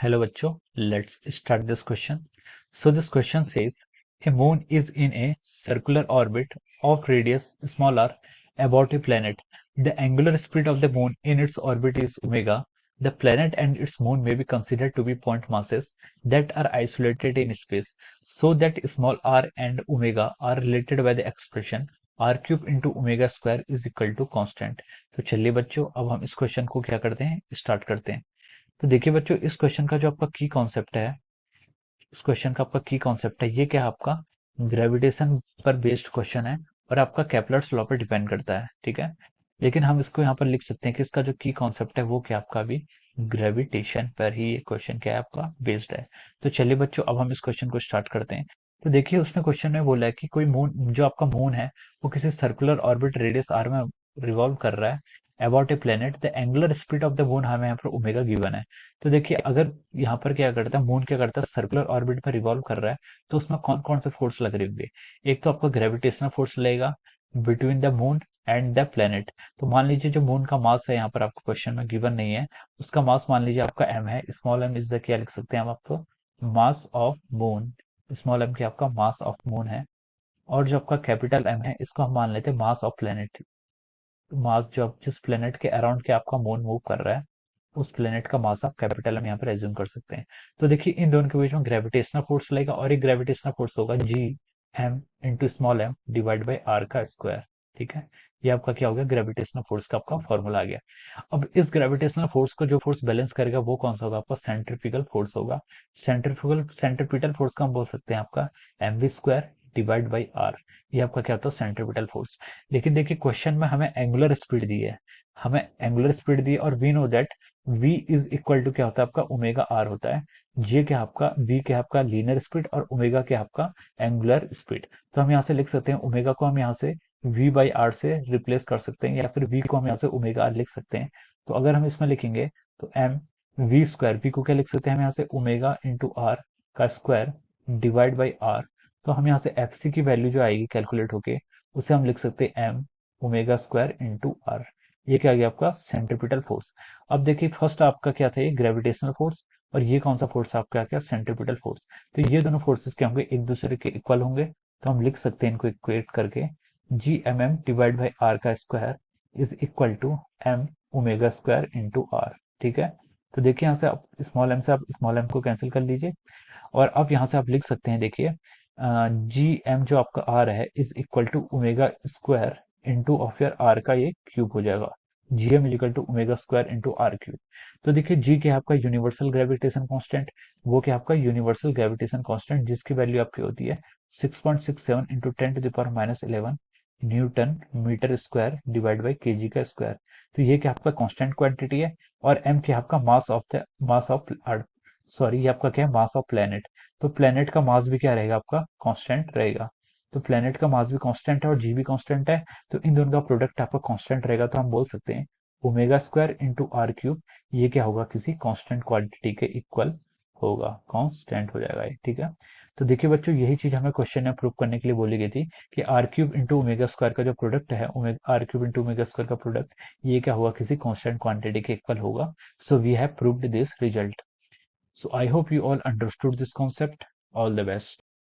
Hello bachcho, let's start this question. So this question says a moon is in a circular orbit of radius small r about a planet. The angular speed of the moon in its orbit is omega. The planet and its moon may be considered to be point masses that are isolated in space, so that small r and omega are related by the expression r cube into omega square is equal to constant. तो चलिए बच्चों, अब हम इस question को क्या करते हैं, स्टार्ट करते हैं। तो देखिए बच्चों, इस क्वेश्चन का जो आपका की कॉन्सेप्ट है, इस क्वेश्चन का आपका की कॉन्सेप्ट है, ये क्या है आपका ग्रेविटेशन पर बेस्ड क्वेश्चन है और आपका केपलर्स लॉ पर डिपेंड करता है, ठीक है। लेकिन हम इसको यहाँ पर लिख सकते हैं कि इसका जो की कॉन्सेप्ट है वो क्या आपका भी ग्रेविटेशन पर ही ये क्वेश्चन क्या है आपका बेस्ड है। तो चलिए बच्चों, अब हम इस क्वेश्चन को स्टार्ट करते हैं। तो देखिए, उसने क्वेश्चन में बोला है कि कोई मून, जो आपका मून है, वो किसी सर्कुलर ऑर्बिट रेडियस आर में रिवॉल्व कर रहा है about a planet. The angular speed of the moon हमें यहाँ पर ओमेगा गिवन है। तो देखिए, अगर यहाँ पर क्या करता है, मून क्या करता है, सर्कुलर ऑर्बिट में रिवॉल्व कर रहा है, तो उसमें कौन कौन से फोर्स लग रहे होंगे। एक तो आपका ग्रेविटेशनल फोर्स लगेगा between the moon and the planet. तो मान लीजिए जो मून का मास है, यहाँ पर आपको क्वेश्चन में गिवन नहीं है, उसका मास मान लीजिए आपका एम है। स्मॉल एम इज द, क्या लिख सकते हैं हम आपको, mass of moon. Small m क्या आपका मास ऑफ मून है। और जो आपका कैपिटल एम है, इसको हम मान लेते हैं मास ऑफ प्लेनेट। मास जो जिस प्लेनेट के अराउंड के आपका मून मूव कर रहा है, उस प्लेनेट का मास आप कैपिटल हम यहाँ पर एज्यूम कर सकते हैं। तो देखिए, इन दोनों के बीच में ग्रेविटेशनल फोर्स लगेगा और एक ग्रेविटेशनल फोर्स होगा G M into small m divide by are का स्क्वायर, ठीक है। ये आपका क्या हो गया, ग्रेविटेशनल फोर्स का आपका फॉर्मूला आ गया। अब इस ग्रेविटेशनल फोर्स को जो फोर्स बैलेंस करेगा वो कौन सा होगा, आपका सेंट्रीफ्यूगल फोर्स होगा। सेंट्रीपिटल फोर्स का हम बोल सकते हैं आपका m v square divide by r. ये आपका क्या होता है, सेंट्रीपिटल फोर्स। लेकिन देखिए, क्वेश्चन में हमें एंगुलर स्पीड दी है, हमें एंगुलर स्पीड दी है, और we know that v is equal to क्या होता है आपका ओमेगा आर होता है। जे क्या आपका, v क्या आपका लीनियर स्पीड, और ओमेगा क्या आपका एंगुलर स्पीड। तो हम यहाँ से लिख सकते हैं ओमेगा को हम यहाँ से v बाई आर से रिप्लेस कर सकते हैं, या फिर v को हम यहाँ से ओमेगा आर लिख सकते हैं। तो अगर हम इसमें लिखेंगे तो m v स्क्वायर, v को क्या लिख सकते हैं हम यहाँ से ओमेगा इंटू आर का स्क्वायर डिवाइड बाई आर। तो हम यहाँ से एफ सी की वैल्यू जो आएगी कैलकुलेट होके, उसे हम लिख सकते हैं m omega square into r. ये क्या आ गया आपका सेंट्रीपिटल फोर्स। अब देखिए, फर्स्ट आपका क्या था, ये ग्रेविटेशनल फोर्स, और ये कौन सा फोर्स आपका क्या, सेंट्रीपिटल फोर्स। तो ये दोनों फोर्सेस क्या होंगे, एक दूसरे के इक्वल होंगे। तो हम लिख सकते हैं इनको इक्वेट करके, G M M divide by are का square is equal to M omega square into R, ठीक है। तो देखिए, यहाँ से आप स्मॉल एम से आप स्मॉल एम को कैंसिल कर लीजिए, और अब यहाँ से आप लिख सकते हैं, देखिए जी एम जो आपका आर है is equal to omega square into of your r का ये क्यूब हो जाएगा। G M equal to omega square into r cube. तो देखिए, जी क्या है आपका यूनिवर्सल ग्रेविटेशन कांस्टेंट, वो क्या आपका यूनिवर्सल ग्रेविटेशन कांस्टेंट, जिसकी वैल्यू आपकी होती है 6.67 into 10⁻11 newton metre square divide by KG का स्क्वायर। तो ये क्या आपका कांस्टेंट क्वांटिटी है। और एम क्या आपका मास ऑफ सॉरी, ये आपका क्या है, मास ऑफ प्लेनेट। तो प्लेनेट का मास भी क्या रहेगा आपका, कांस्टेंट रहेगा। तो प्लेनेट का मास भी कांस्टेंट है और जी भी कांस्टेंट है। तो इन दोनों का प्रोडक्ट आपका कांस्टेंट रहेगा, तो हम बोल सकते हैं omega square into r cube, ये क्या होगा, किसी कांस्टेंट क्वांटिटी के इक्वल होगा, कांस्टेंट हो जाएगा ये, ठीक है। तो देखिए बच्चों, यही चीज हमें क्वेश्चन में प्रूव करने के लिए बोली गई थी कि r cube into omega square का जो प्रोडक्ट है, r cube into omega square का प्रोडक्ट, ये क्या होगा, किसी कांस्टेंट क्वांटिटी के इक्वल होगा। So we have proved this result. So I hope you all understood this concept. All the best.